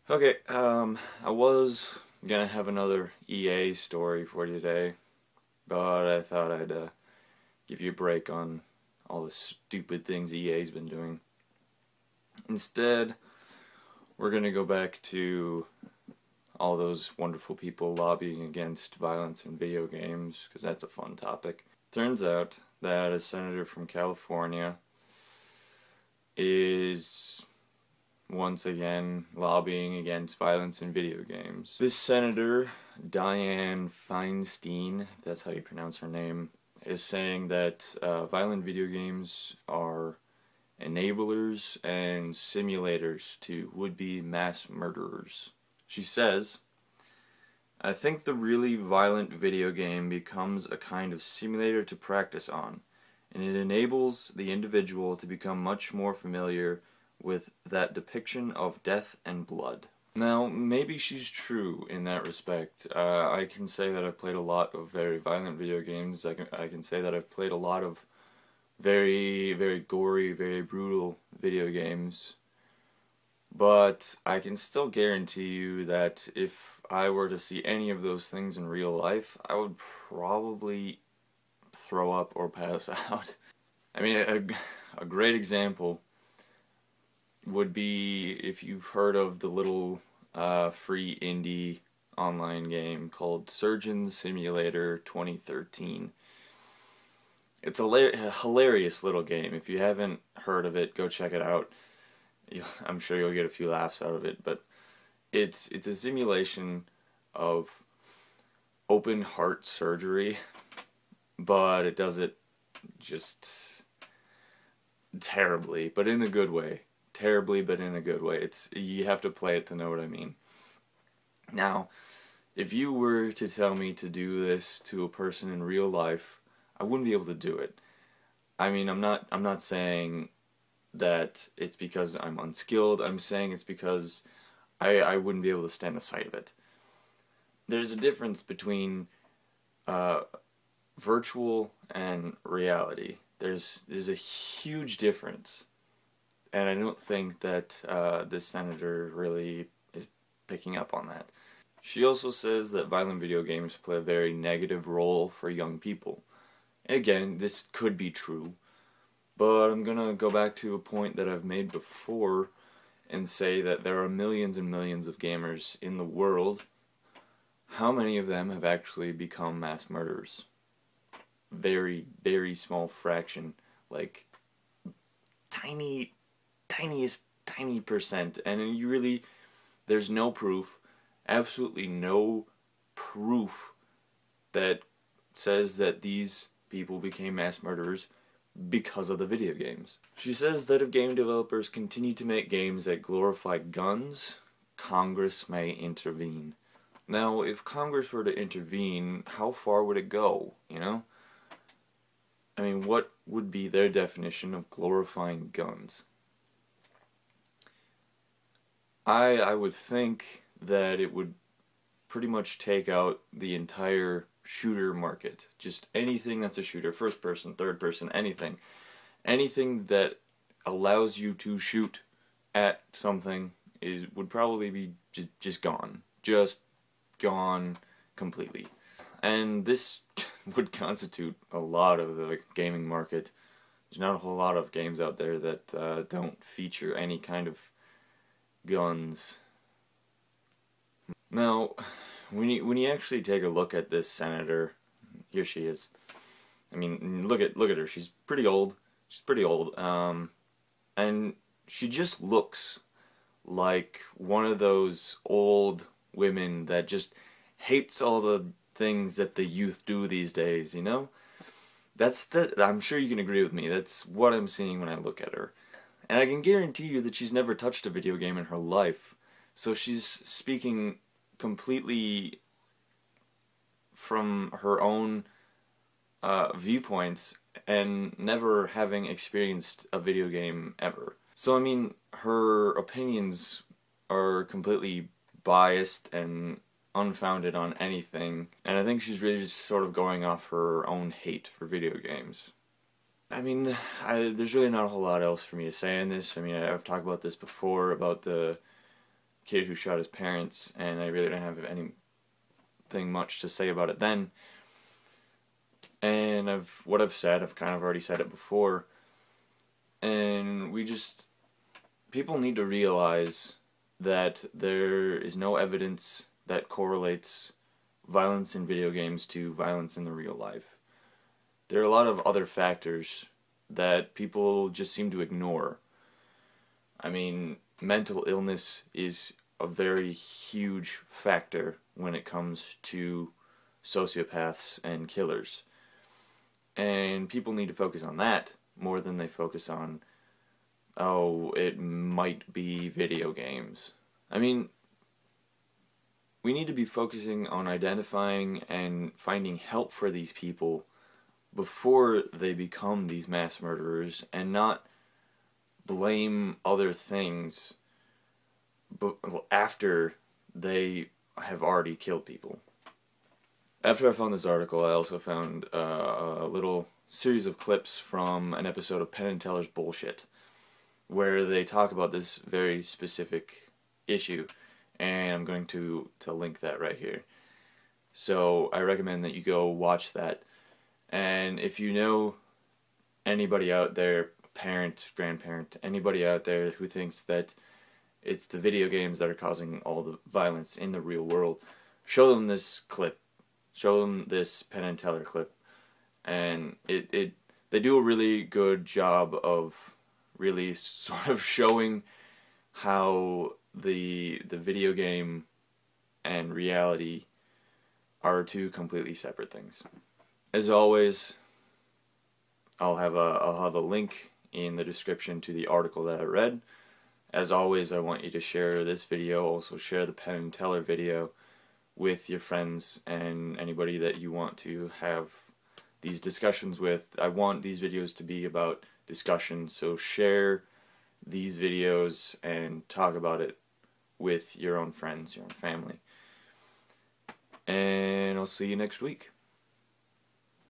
Okay, I was gonna have another EA story for you today, but I thought I'd give you a break on all the stupid things EA's been doing. Instead, we're gonna go back to all those wonderful people lobbying against violence in video games, because that's a fun topic. Turns out that a senator from California is once again lobbying against violence in video games. This senator, Dianne Feinstein, if that's how you pronounce her name, is saying that violent video games are enablers and simulators to would-be mass murderers. She says, "I think the really violent video game becomes a kind of simulator to practice on, and it enables the individual to become much more familiar with that depiction of death and blood." Now, maybe she's true in that respect. I can say that I've played a lot of very violent video games. I can say that I've played a lot of very, very gory, very brutal video games. But I can still guarantee you that if I were to see any of those things in real life, I would probably throw up or pass out. I mean, a great example would be if you've heard of the little free indie online game called Surgeon Simulator 2013. It's a hilarious little game. If you haven't heard of it, go check it out. I'm sure you'll get a few laughs out of it, but it's a simulation of open heart surgery, but it does it just terribly, but in a good way. Terribly, but in a good way. You have to play it to know what I mean. Now, if you were to tell me to do this to a person in real life, I wouldn't be able to do it. I mean, I'm not saying that it's because I'm unskilled. I'm saying it's because I wouldn't be able to stand the sight of it. There's a difference between uh, virtual and reality. There's a huge difference, and I don't think that this senator really is picking up on that. She also says that violent video games play a very negative role for young people. Again, this could be true, but I'm gonna go back to a point that I've made before and say that there are millions and millions of gamers in the world. How many of them have actually become mass murderers? Very, very small fraction. Like, tiny, tiniest, tiny percent. And you really, there's no proof, absolutely no proof that says that these people became mass murderers because of the video games. She says that if game developers continue to make games that glorify guns, Congress may intervene. Now, if Congress were to intervene, how far would it go, you know? I mean, what would be their definition of glorifying guns? I would think that it would pretty much take out the entire shooter market. Just anything that's a shooter, first person, third person, anything. Anything that allows you to shoot at something would probably be just gone. Just gone completely. And this would constitute a lot of the gaming market. There's not a whole lot of games out there that don't feature any kind of guns. Now, when you actually take a look at this senator, here she is. I mean, look at her. She's pretty old. She's pretty old. And she just looks like one of those old women that just hates all the things that the youth do these days, you know? I'm sure you can agree with me. That's what I'm seeing when I look at her. And I can guarantee you that she's never touched a video game in her life. So she's speaking completely from her own viewpoints and never having experienced a video game ever. So I mean, her opinions are completely biased and unfounded on anything, and I think she's really just sort of going off her own hate for video games. I mean, there's really not a whole lot else for me to say on this. I mean, I've talked about this before, about the kid who shot his parents, and I really didn't have anything much to say about it then. And what I've said, I've kind of already said it before. And people need to realize that there is no evidence that correlates violence in video games to violence in the real life. There are a lot of other factors that people just seem to ignore. I mean, mental illness is a very huge factor when it comes to sociopaths and killers. And people need to focus on that more than they focus on, oh, it might be video games. I mean, we need to be focusing on identifying and finding help for these people before they become these mass murderers, and not blame other things after they have already killed people. After I found this article, I also found a little series of clips from an episode of Penn and Teller's Bullshit, where they talk about this very specific issue, and I'm going to link that right here. So I recommend that you go watch that. And if you know anybody out there, parent, grandparent, anybody out there who thinks that it's the video games that are causing all the violence in the real world, show them this clip. Show them this Penn and Teller clip. And they do a really good job of really sort of showing how the video game and reality are two completely separate things. As always, I'll have a link in the description to the article that I read. As always, I want you to share this video, also share the Penn and Teller video with your friends and anybody that you want to have these discussions with. I want these videos to be about discussion, so share these videos and talk about it with your own friends, your own family. And I'll see you next week.